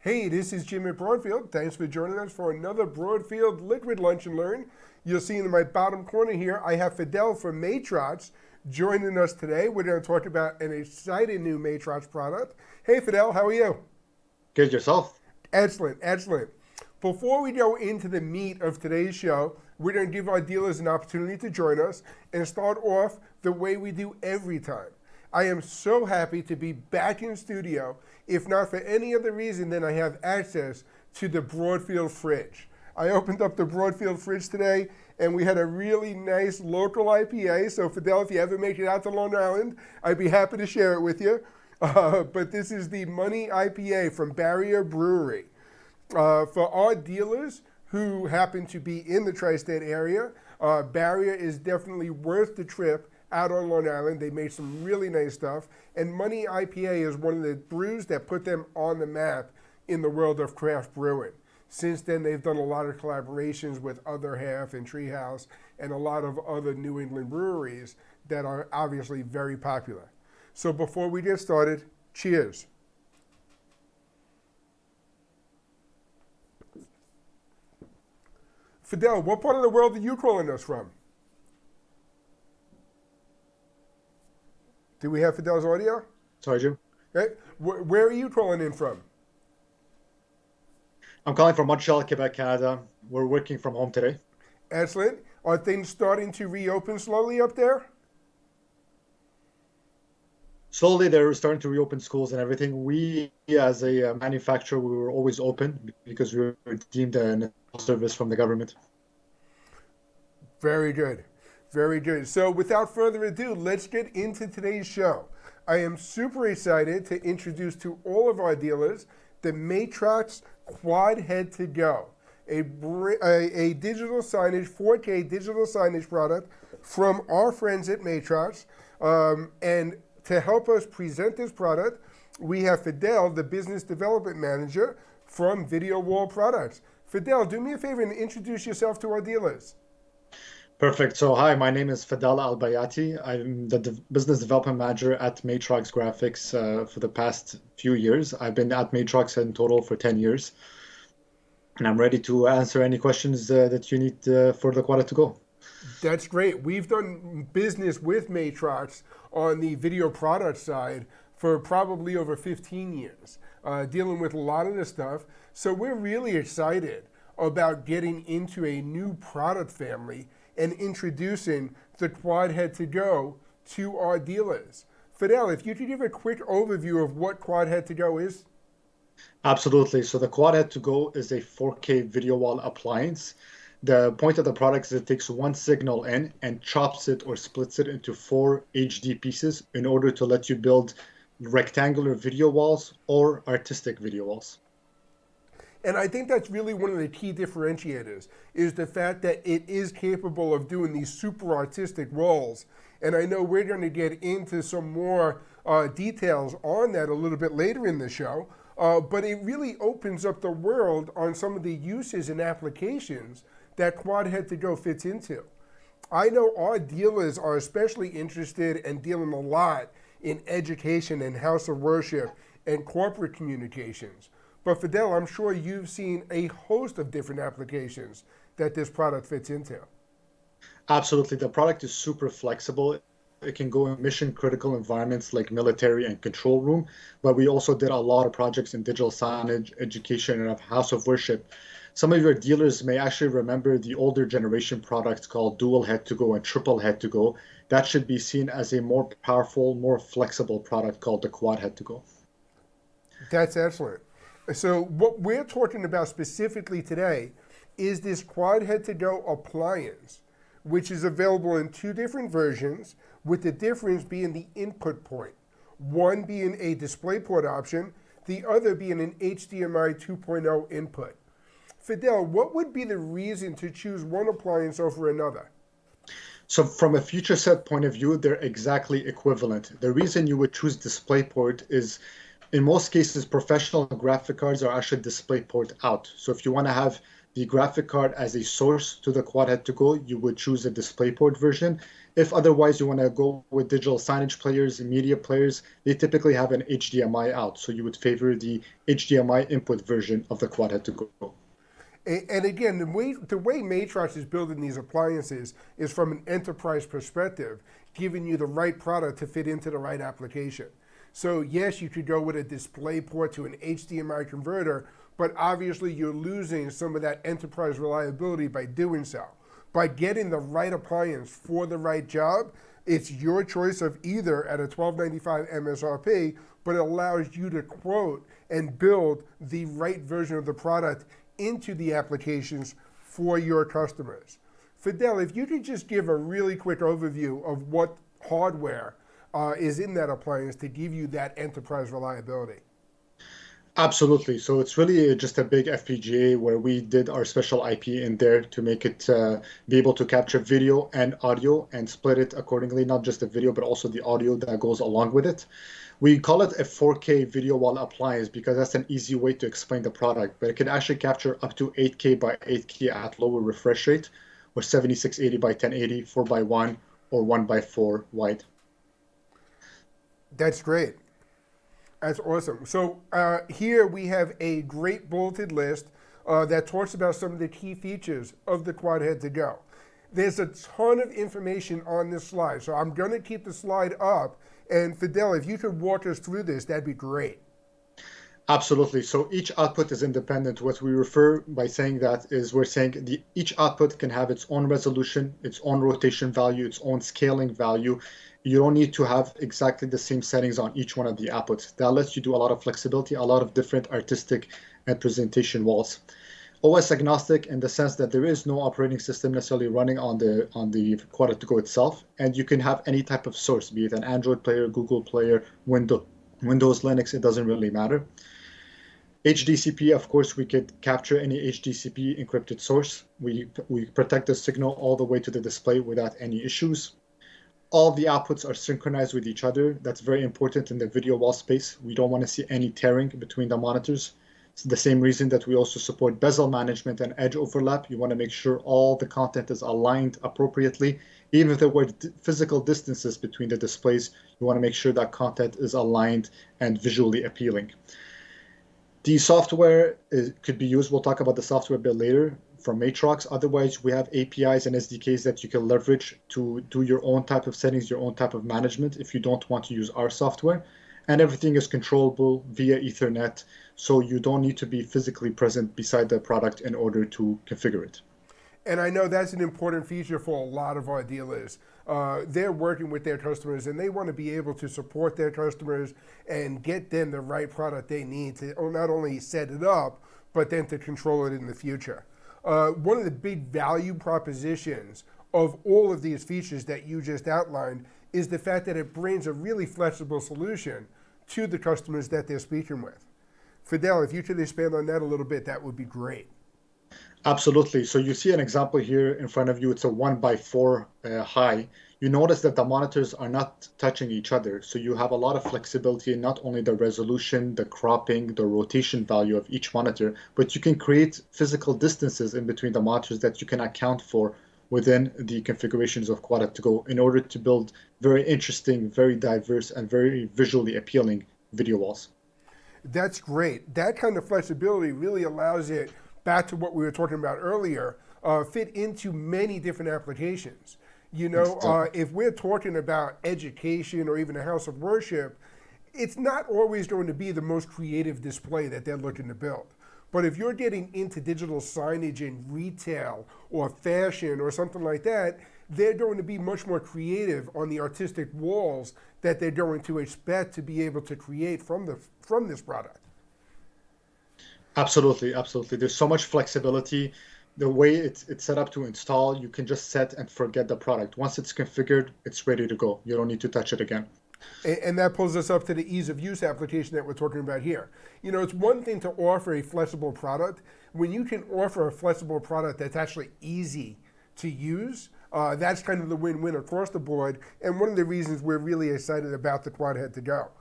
Hey, this is Jim at Broadfield. Thanks for joining us for another Broadfield Liquid Lunch and Learn. You'll see in my bottom corner here, I have Fidel from Matrox joining us today. We're going to talk about an exciting new Matrox product. Hey, Fidel, how are you? Good yourself. Excellent, excellent. Before we go into the meat of today's show, we're going to give our dealers an opportunity to join us and start off the way we do every time. I am so happy to be back in studio, if not for any other reason than I have access to the Broadfield fridge. I opened up the Broadfield fridge today, and we had a really nice local IPA. So Fidel, if you ever make it out to Long Island, I'd be happy to share it with you. But this is the Money IPA from Barrier Brewery. For our dealers who happen to be in the tri-state area, Barrier is definitely worth the trip out on Long Island. They made some really nice stuff. And Money IPA is one of the brews that put them on the map in the world of craft brewing. Since then, they've done a lot of collaborations with Other Half and Treehouse and a lot of other New England breweries that are obviously very popular. So before we get started, cheers. Fidel, what part of the world are you calling us from? Do we have Fidel's audio? Sorry, Jim. Okay. Where are you calling in from? I'm calling from Montreal, Quebec, Canada. We're working from home today. Excellent. Are things starting to reopen slowly up there? Slowly, they're starting to reopen schools and everything. We, as a manufacturer, we were always open because we were deemed a service from the government. Very good. Very good. So without further ado, let's get into today's show. I am super excited to introduce to all of our dealers the Matrox QuadHead2Go, a digital signage, 4K digital signage product from our friends at Matrox. And to help us present this product, we have Fidel, the Business Development Manager from Video Wall Products. Fidel, do me a favor and introduce yourself to our dealers. Perfect. So, hi, my name is Fidel Albayati. I'm the business development manager at Matrox Graphics for the past few years. I've been at Matrox in total for 10 years. And I'm ready to answer any questions that you need for the QuadHead2Go. That's great. We've done business with Matrox on the video product side for probably over 15 years, dealing with a lot of this stuff. So we're really excited about getting into a new product family and introducing the QuadHead2Go to our dealers. Fidel, if you could give a quick overview of what QuadHead2Go is. Absolutely. So the QuadHead2Go is a 4K video wall appliance. The point of the product is it takes one signal in and chops it or splits it into 4 HD pieces in order to let you build rectangular video walls or artistic video walls. And I think that's really one of the key differentiators, is the fact that it is capable of doing these super artistic walls. And I know we're going to get into some more details on that a little bit later in the show, but it really opens up the world on some of the uses and applications that QuadHead2Go fits into. I know our dealers are especially interested and dealing a lot in education and house of worship and corporate communications. But Fidel, I'm sure you've seen a host of different applications that this product fits into. Absolutely. The product is super flexible. It can go in mission critical environments like military and control room, but we also did a lot of projects in digital signage, education, and house of worship. Some of your dealers may actually remember the older generation products called dual head to go and triple head to go. That should be seen as a more powerful, more flexible product called the QuadHead2Go. That's excellent. So what we're talking about specifically today is this QuadHead2Go appliance, which is available in 2 different versions, with the difference being the input point. One being a DisplayPort option, the other being an HDMI 2.0 input. Fidel, what would be the reason to choose one appliance over another? So from a feature set point of view, they're exactly equivalent. The reason you would choose DisplayPort is in most cases, professional graphic cards are actually DisplayPort out. So if you want to have the graphic card as a source to the QuadHead2Go, you would choose a DisplayPort version. If otherwise you want to go with digital signage players and media players, they typically have an HDMI out. So you would favor the HDMI input version of the QuadHead2Go. And again, the way Matrox is building these appliances is from an enterprise perspective, giving you the right product to fit into the right application. So yes, you could go with a display port to an HDMI converter, but obviously you're losing some of that enterprise reliability by doing so. By getting the right appliance for the right job, it's your choice of either at a $12.95 MSRP, but it allows you to quote and build the right version of the product into the applications for your customers. Fidel, if you could just give a really quick overview of what hardware is in that appliance to give you that enterprise reliability. Absolutely. So it's really just a big FPGA where we did our special IP in there to make it be able to capture video and audio and split it accordingly, not just the video, but also the audio that goes along with it. We call it a 4K video wall appliance because that's an easy way to explain the product, but it can actually capture up to 8K by 8K at lower refresh rate, or 7680 by 1080, 4 by 1, or 1 by 4 wide. That's great. That's awesome. So here we have a great bulleted list that talks about some of the key features of the QuadHead2Go. There's a ton of information on this slide, so I'm going to keep the slide up. And Fidel, if you could walk us through this, that'd be great. Absolutely. So each output is independent. What we refer by saying that is we're saying each output can have its own resolution, its own rotation value, its own scaling value. You don't need to have exactly the same settings on each one of the outputs. That lets you do a lot of flexibility, a lot of different artistic and presentation walls. OS agnostic in the sense that there is no operating system necessarily running on the QuadHead2Go itself, and you can have any type of source, be it an Android player, Google player, Windows, Linux, it doesn't really matter. HDCP, of course, we could capture any HDCP encrypted source. We protect the signal all the way to the display without any issues. All the outputs are synchronized with each other. That's very important in the video wall space. We don't want to see any tearing between the monitors. It's the same reason that we also support bezel management and edge overlap. You want to make sure all the content is aligned appropriately. Even if there were physical distances between the displays, you want to make sure that content is aligned and visually appealing. The software could be used, we'll talk about the software a bit later, from Matrox. Otherwise, we have APIs and SDKs that you can leverage to do your own type of settings, your own type of management if you don't want to use our software. And everything is controllable via Ethernet, so you don't need to be physically present beside the product in order to configure it. And I know that's an important feature for a lot of our dealers. They're working with their customers and they want to be able to support their customers and get them the right product they need to not only set it up, but then to control it in the future. One of the big value propositions of all of these features that you just outlined is the fact that it brings a really flexible solution to the customers that they're speaking with. Fidel, if you could expand on that a little bit, that would be great. Absolutely. So you see an example here in front of you. It's a 1x4 high. You notice that the monitors are not touching each other. So you have a lot of flexibility in not only the resolution, the cropping, the rotation value of each monitor, but you can create physical distances in between the monitors that you can account for within the configurations of QuadHead2Go in order to build very interesting, very diverse, and very visually appealing video walls. That's great. That kind of flexibility really allows it, back to what we were talking about earlier, fit into many different applications. You know, if we're talking about education or even a house of worship, it's not always going to be the most creative display that they're looking to build. But if you're getting into digital signage in retail or fashion or something like that, they're going to be much more creative on the artistic walls that they're going to expect to be able to create from this product. Absolutely, absolutely. There's so much flexibility. The way it's set up to install, you can just set and forget the product. Once it's configured, it's ready to go. You don't need to touch it again. And that pulls us up to the ease of use application that we're talking about here. You know, it's one thing to offer a flexible product. When you can offer a flexible product that's actually easy to use, that's kind of the win-win across the board. And one of the reasons we're really excited about the QuadHead2Go.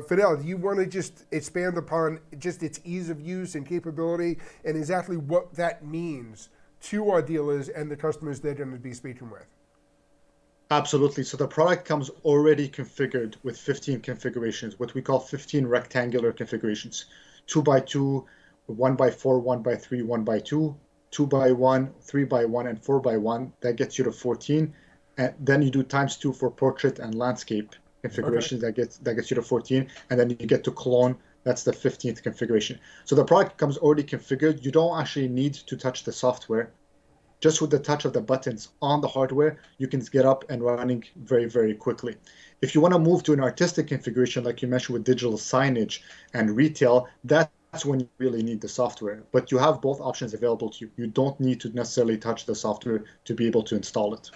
Fidel, do you want to just expand upon just its ease of use and capability and exactly what that means to our dealers and the customers they're going to be speaking with? Absolutely. So the product comes already configured with 15 configurations, what we call 15 rectangular configurations. 2 by 2, 1 by 4, 1 by 3, 1 by 2, 2 by 1, 3 by 1, and 4 by 1. That gets you to 14. And then you do times 2 for portrait and landscape Okay. configurations. That gets you to 14. And then you get to clone. That's the 15th configuration. So the product comes already configured. You don't actually need to touch the software. Just with the touch of the buttons on the hardware, you can get up and running very, very quickly. If you want to move to an artistic configuration, like you mentioned with digital signage and retail, that's when you really need the software. But you have both options available to you. You don't need to necessarily touch the software to be able to install it.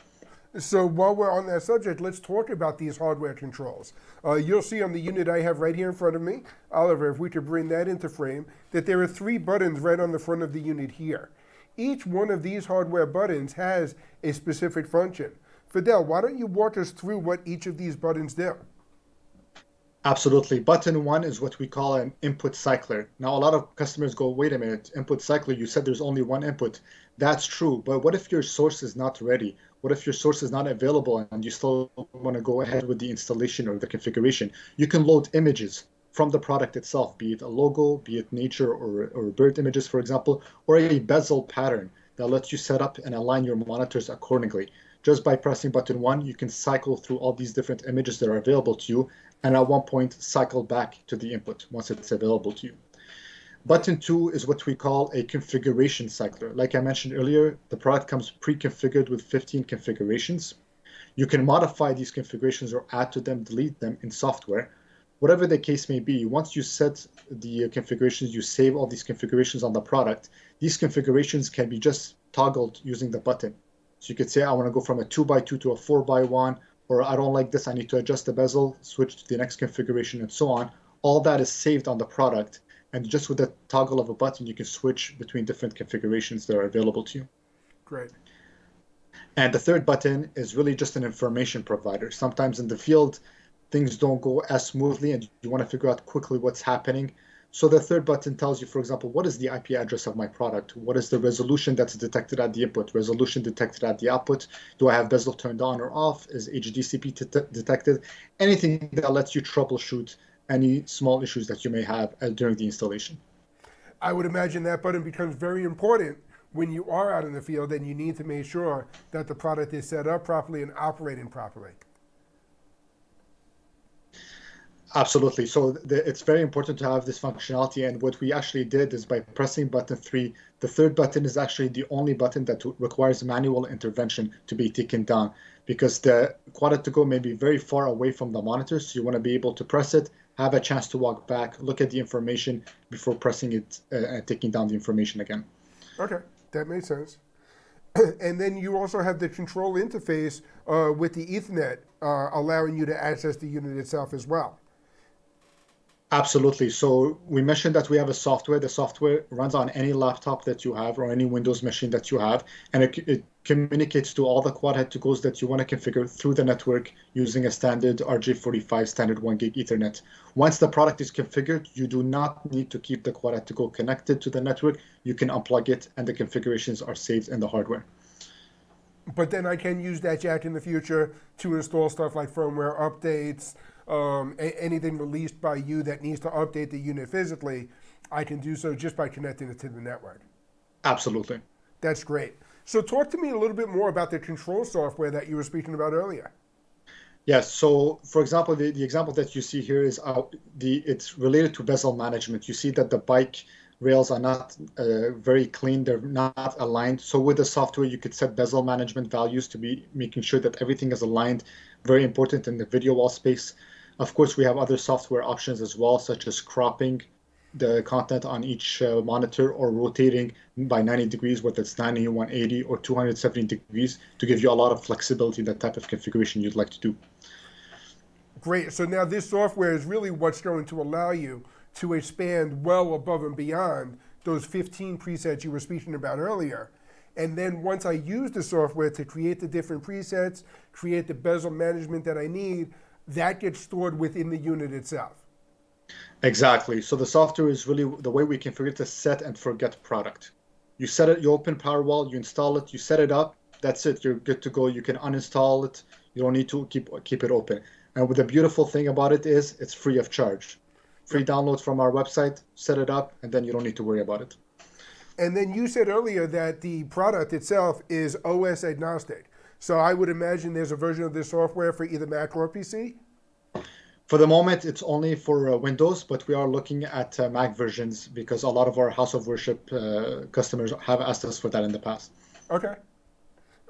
So while we're on that subject, let's talk about these hardware controls. You'll see on the unit I have right here in front of me, Oliver, if we could bring that into frame, that there are 3 buttons right on the front of the unit here. Each one of these hardware buttons has a specific function. Fidel, why don't you walk us through what each of these buttons do? Absolutely. Button one is what we call an input cycler. Now, a lot of customers go, wait a minute, input cycler, you said there's only one input. That's true, but what if your source is not ready? What if your source is not available and you still want to go ahead with the installation or the configuration? You can load images from the product itself, be it a logo, be it nature or bird images, for example, or a bezel pattern that lets you set up and align your monitors accordingly. Just by pressing button one, you can cycle through all these different images that are available to you, and at one point cycle back to the input once it's available to you. Right. Button two is what we call a configuration cycler. Like I mentioned earlier, the product comes pre-configured with 15 configurations. You can modify these configurations or add to them, delete them in software. Whatever the case may be, once you set the configurations, you save all these configurations on the product. These configurations can be just toggled using the button. So you could say, I want to go from a 2 by 2 to a 4 by 1, or I don't like this, I need to adjust the bezel, switch to the next configuration, and so on. All that is saved on the product. And just with the toggle of a button, you can switch between different configurations that are available to you. Great. And the third button is really just an information provider. Sometimes in the field, things don't go as smoothly and you want to figure out quickly what's happening. So the third button tells you, for example, what is the IP address of my product? What is the resolution that's detected at the input? Resolution detected at the output? Do I have bezel turned on or off? Is HDCP detected? Anything that lets you troubleshoot any small issues that you may have during the installation. I would imagine that button becomes very important when you are out in the field and you need to make sure that the product is set up properly and operating properly. Absolutely. So it's very important to have this functionality. And what we actually did is by pressing button three, the third button is actually the only button that requires manual intervention to be taken down because the QuadHead2Go may be very far away from the monitor. So you want to be able to press it, have a chance to walk back, look at the information before pressing it and taking down the information again. Okay, that makes sense. And then you also have the control interface with the Ethernet allowing you to access the unit itself as well. Absolutely. So we mentioned that we have a software. The software runs on any laptop that you have or any Windows machine that you have, and it communicates to all the QuadHead2Gos that you want to configure through the network using a standard RJ45 standard 1 gig Ethernet. Once the product is configured, you do not need to keep the QuadHead2Go connected to the network. You can unplug it, and the configurations are saved in the hardware. But then I can use that jack in the future to install stuff like firmware updates, anything released by you that needs to update the unit physically. I can do so just by connecting it to the network. Absolutely. That's great. So talk to me a little bit more about the control software that you were speaking about earlier. Yes. So, for example, the example that you see here is it's related to bezel management. You see that the bike rails are not very clean. They're not aligned. So with the software, you could set bezel management values to be making sure that everything is aligned. Very important in the video wall space. Of course, we have other software options as well, such as cropping the content on each monitor or rotating by 90 degrees, whether it's 90, 180, or 270 degrees to give you a lot of flexibility in the type of configuration you'd like to do. Great. So now this software is really what's going to allow you to expand well above and beyond those 15 presets you were speaking about earlier. And then once I use the software to create the different presets, create the bezel management that I need, that gets stored within the unit itself. Exactly. So the software is really the way we configure it to set and forget product. You set it, you open PowerWall, you install it, you set it up. That's it. You're good to go. You can uninstall it. You don't need to keep it open. And the beautiful thing about it is it's free of charge. Free Yep. download from our website, set it up, and then you don't need to worry about it. And then you said earlier that the product itself is OS agnostic. So I would imagine there's a version of this software for either Mac or PC. For the moment, it's only for Windows, but we are looking at Mac versions because a lot of our House of Worship customers have asked us for that in the past. Okay.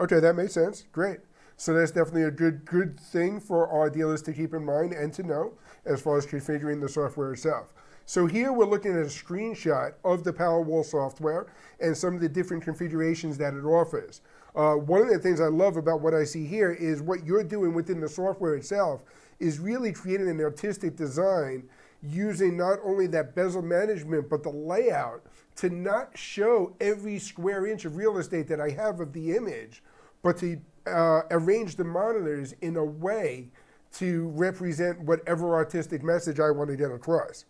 Okay, that makes sense. Great. So that's definitely a good thing for our dealers to keep in mind and to know as far as configuring the software itself. So here we're looking at a screenshot of the PowerWall software and some of the different configurations that it offers. One of the things I love about what I see here is what you're doing within the software itself is really creating an artistic design using not only that bezel management, but the layout to not show every square inch of real estate that I have of the image, but to arrange the monitors in a way to represent whatever artistic message I want to get across.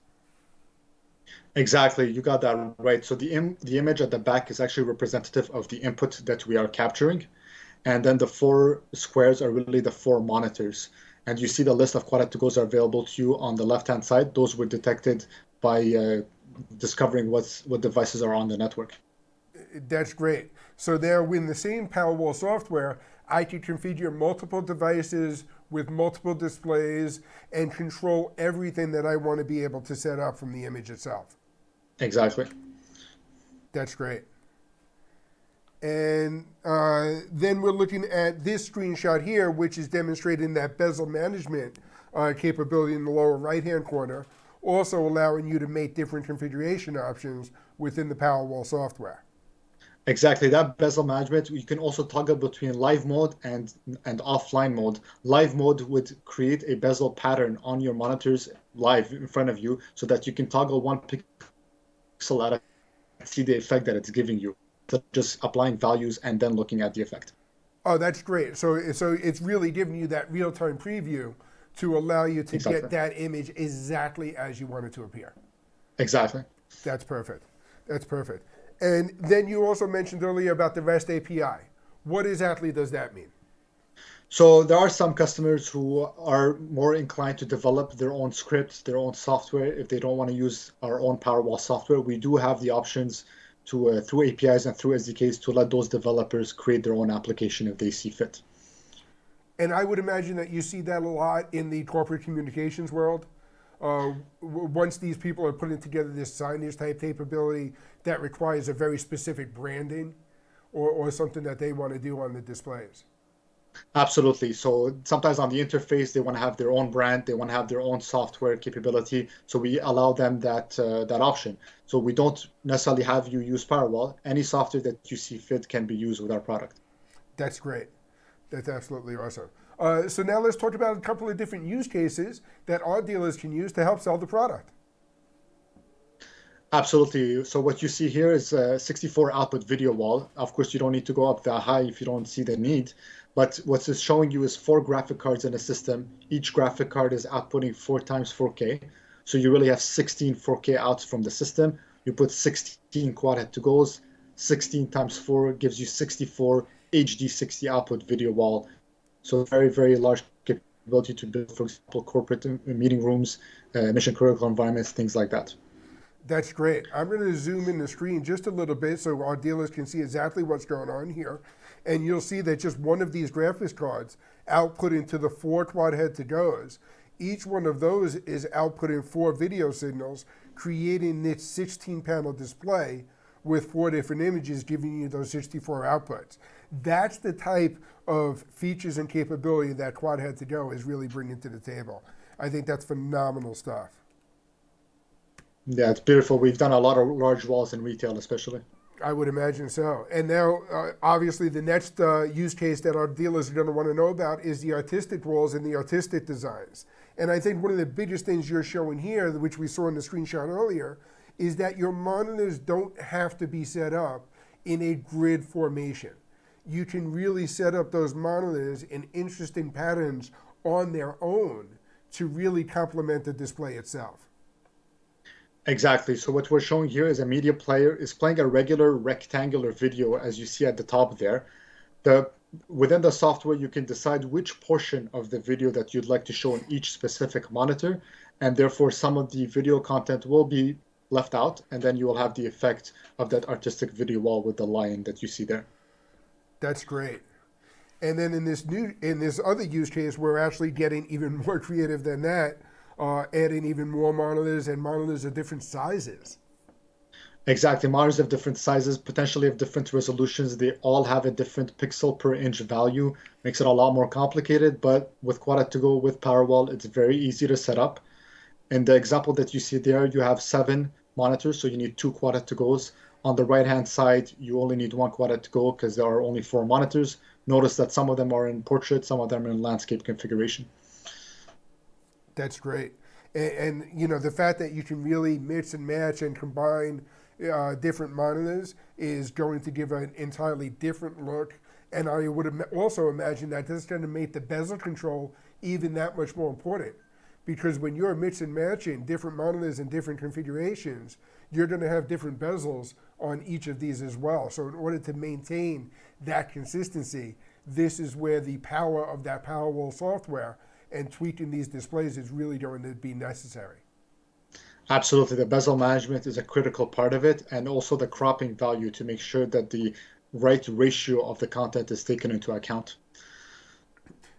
Exactly, you got that right. So the image at the back is actually representative of the input that we are capturing. And then the four squares are really the four monitors. And you see the list of QuadHead2Gos are available to you on the left-hand side. Those were detected by discovering what devices are on the network. That's great. So there, with the same PowerWall software, I can configure multiple devices with multiple displays and control everything that I want to be able to set up from the image itself. Exactly. That's great. And then we're looking at this screenshot here, which is demonstrating that bezel management capability in the lower right-hand corner, also allowing you to make different configuration options within the PowerWall software. Exactly. That bezel management, you can also toggle between live mode and offline mode. Live mode would create a bezel pattern on your monitors live in front of you so that you can toggle one pixel at a and see the effect that it's giving you. So just applying values and then looking at the effect. Oh, that's great. So it's really giving you that real-time preview to allow you to Exactly. get that image exactly as you want it to appear. Exactly. That's perfect. That's perfect. And then you also mentioned earlier about the REST API. What exactly does that mean? So there are some customers who are more inclined to develop their own scripts, their own software. If they don't want to use our own PowerWall software, we do have the options to through APIs and through SDKs to let those developers create their own application if they see fit. And I would imagine that you see that a lot in the corporate communications world. Once these people are putting together this signage type capability that requires a very specific branding or something that they want to do on the displays. Absolutely. So sometimes on the interface, they want to have their own brand, they want to have their own software capability. So we allow them that option. So we don't necessarily have you use PowerWall. Any software that you see fit can be used with our product. That's great. That's absolutely awesome. So now let's talk about a couple of different use cases that our dealers can use to help sell the product. Absolutely. So what you see here is a 64 output video wall. Of course, you don't need to go up that high if you don't see the need. But what it's showing you is 4 graphic cards in a system. Each graphic card is outputting 4 times 4K. So you really have 16 4K outs from the system. You put 16 QuadHead2Gos. 16 times 4 gives you 64 HD 60 output video wall. So very, very large capability to build, for example, corporate meeting rooms, mission critical environments, things like that. That's great. I'm going to zoom in the screen just a little bit so our dealers can see exactly what's going on here. And you'll see that just one of these graphics cards output into the 4 QuadHead2Gos. Each one of those is outputting 4 video signals, creating this 16-panel display with 4 different images, giving you those 64 outputs. That's the type of features and capability that QuadHead2Go is really bringing to the table. I think that's phenomenal stuff. Yeah, it's beautiful. We've done a lot of large walls in retail, especially. I would imagine so. And now, obviously, the next use case that our dealers are going to want to know about is the artistic walls and the artistic designs. And I think one of the biggest things you're showing here, which we saw in the screenshot earlier, is that your monitors don't have to be set up in a grid formation. You can really set up those monitors in interesting patterns on their own to really complement the display itself. Exactly. So what we're showing here is a media player is playing a regular rectangular video, as you see at the top there. The Within the software, you can decide which portion of the video that you'd like to show on each specific monitor, and therefore some of the video content will be left out, and then you will have the effect of that artistic video wall with the line that you see there. That's great. And then in this other use case, we're actually getting even more creative than that, adding even more monitors and monitors of different sizes. Exactly. Monitors of different sizes, potentially of different resolutions. They all have a different pixel per inch value. Makes it a lot more complicated, but with QuadHead2Go, with PowerWall, it's very easy to set up. In the example that you see there, you have 7 monitors, so you need 2 QuadHead2Gos. On the right-hand side, you only need 1 QuadHead2Go because there are only 4 monitors. Notice that some of them are in portrait, some of them are in landscape configuration. That's great. And you know, the fact that you can really mix and match and combine different monitors is going to give an entirely different look. And I would also imagine that this is going to make the bezel control even that much more important. Because when you're mix and matching different monitors and different configurations, you're going to have different bezels on each of these as well. So in order to maintain that consistency, this is where the power of that PowerWall software and tweaking these displays is really going to be necessary. Absolutely. The bezel management is a critical part of it, and also the cropping value to make sure that the right ratio of the content is taken into account.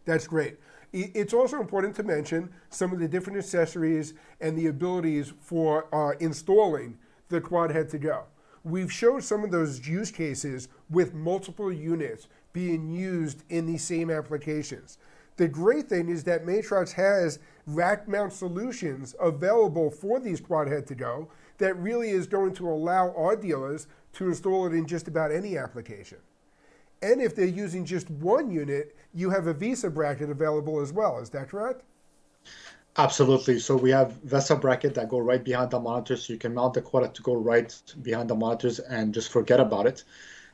That's great. It's also important to mention some of the different accessories and the abilities for installing the QuadHead2Go. We've showed some of those use cases with multiple units being used in the same applications. The great thing is that Matrox has rack mount solutions available for these QuadHead2Go that really is going to allow our dealers to install it in just about any application. And if they're using just one unit, you have a VESA bracket available as well. Is that correct? Absolutely. So we have VESA bracket that go right behind the monitor, so you can mount the QuadHead2Go right behind the monitors and just forget about it.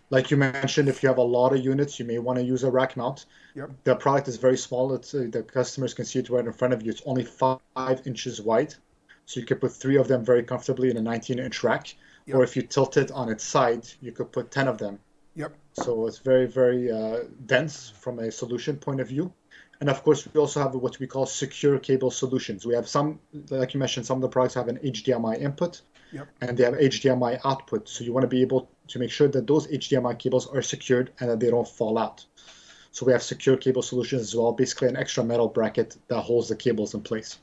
Like you mentioned, if you have a lot of units, you may want to use a rack mount. Yep. The product is very small. The customers can see it right in front of you. It's only 5 inches wide. So you could put 3 of them very comfortably in a 19-inch rack. Yep. Or if you tilt it on its side, you could put 10 of them. Yep. So it's very, very dense from a solution point of view. And of course, we also have what we call secure cable solutions. We have some, like you mentioned, some of the products have an HDMI input. Yep. And they have HDMI output. So you want to be able to make sure that those HDMI cables are secured and that they don't fall out. So we have secure cable solutions as well, basically an extra metal bracket that holds the cables in place.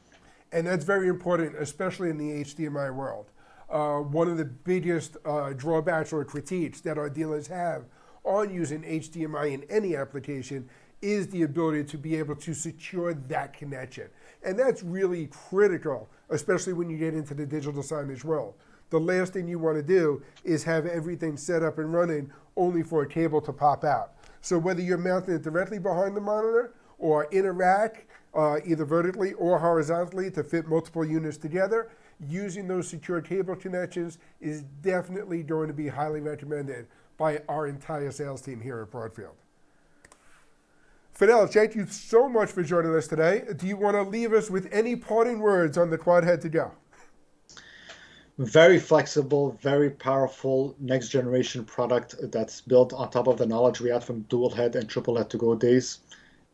And that's very important, especially in the HDMI world. One of the biggest drawbacks or critiques that our dealers have on using HDMI in any application is the ability to be able to secure that connection. And that's really critical, especially when you get into the digital signage world. The last thing you want to do is have everything set up and running only for a cable to pop out. So whether you're mounting it directly behind the monitor or in a rack, either vertically or horizontally to fit multiple units together, using those secure cable connections is definitely going to be highly recommended by our entire sales team here at Broadfield. Fidel, thank you so much for joining us today. Do you want to leave us with any parting words on the QuadHead2Go? Very flexible, very powerful next generation product that's built on top of the knowledge we had from dual head and triple head2Go days.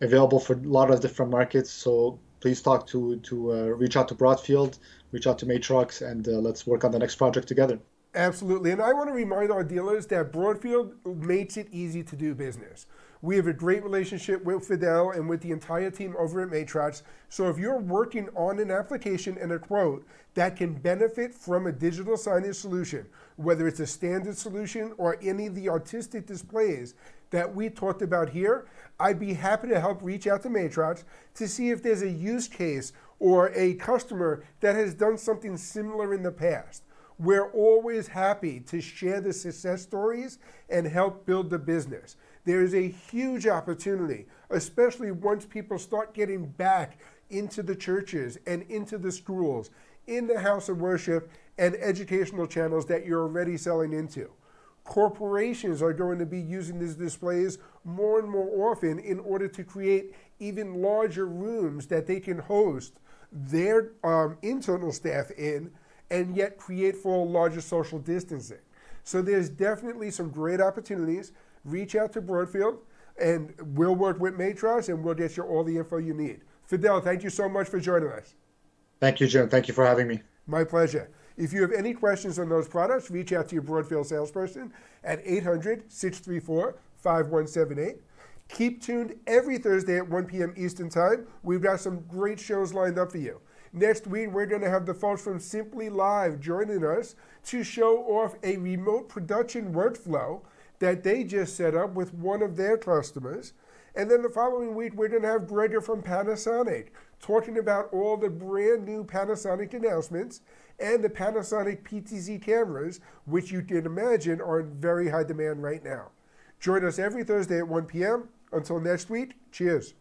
Available for a lot of different markets. So please talk reach out to Broadfield, reach out to Matrox, and let's work on the next project together. Absolutely. And I want to remind our dealers that Broadfield makes it easy to do business. We have a great relationship with Fidel and with the entire team over at Matrox. So if you're working on an application and a quote that can benefit from a digital signage solution, whether it's a standard solution or any of the artistic displays that we talked about here, I'd be happy to help reach out to Matrox to see if there's a use case or a customer that has done something similar in the past. We're always happy to share the success stories and help build the business. There's a huge opportunity, especially once people start getting back into the churches and into the schools, in the house of worship and educational channels that you're already selling into. Corporations are going to be using these displays more and more often in order to create even larger rooms that they can host their internal staff in and yet create for larger social distancing. So there's definitely some great opportunities. Reach out to Broadfield. And we'll work with Matrox and we'll get you all the info you need. Fidel, thank you so much for joining us. Thank you, Jim. Thank you for having me. My pleasure. If you have any questions on those products, reach out to your Broadfield salesperson at 800-634-5178. Keep tuned every Thursday at 1 p.m. Eastern Time. We've got some great shows lined up for you. Next week, we're going to have the folks from Simply Live joining us to show off a remote production workflow that they just set up with one of their customers. And then the following week, we're going to have Gregor from Panasonic talking about all the brand new Panasonic announcements and the Panasonic PTZ cameras, which you can imagine are in very high demand right now. Join us every Thursday at 1 p.m. Until next week, cheers.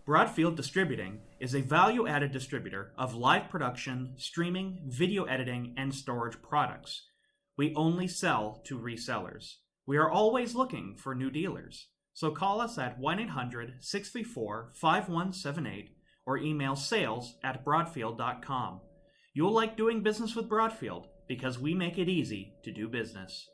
Broadfield Distributing is a value-added distributor of live production, streaming, video editing, and storage products. We only sell to resellers. We are always looking for new dealers. So call us at 1-800-634-5178 or email sales@broadfield.com. You'll like doing business with Broadfield because we make it easy to do business.